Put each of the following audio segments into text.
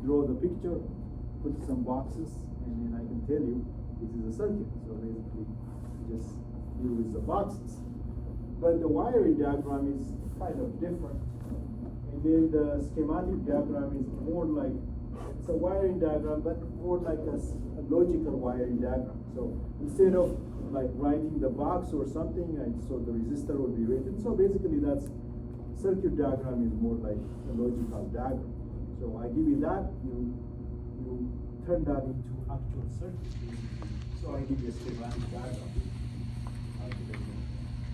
draw the picture, put some boxes, and then I can tell you this is a circuit. So basically, just deal with the boxes. But the wiring diagram is kind of different. And then the schematic diagram is more like, it's a wiring diagram, but more like a logical wiring diagram. So instead of like writing the box or something, so the resistor will be written. So basically that's, circuit diagram is more like a logical diagram. So I give you that, you turn that into actual circuit. So I give you a schematic diagram.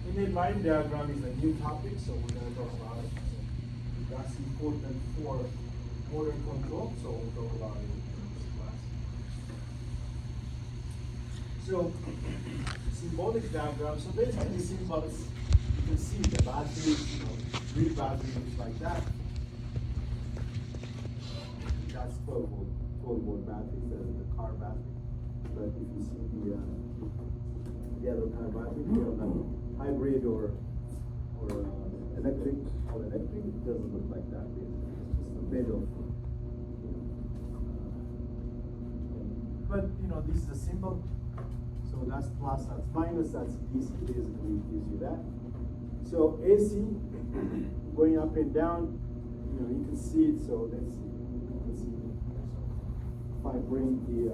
And then line diagram is a new topic, so we're going to talk about it. So that's important for motor control, so we'll talk about it in this class. So symbolic diagram, so basically symbols, you can see the batteries, real battery looks like that. That's 12 volt battery, the car battery. But if you see the other kind of battery, like hybrid or electric, it doesn't look like that. It's just a bit of, but this is a symbol. So that's plus, that's minus, that's DC, basically it gives you that. So AC, going up and down, you can see it, so let's see. If I bring the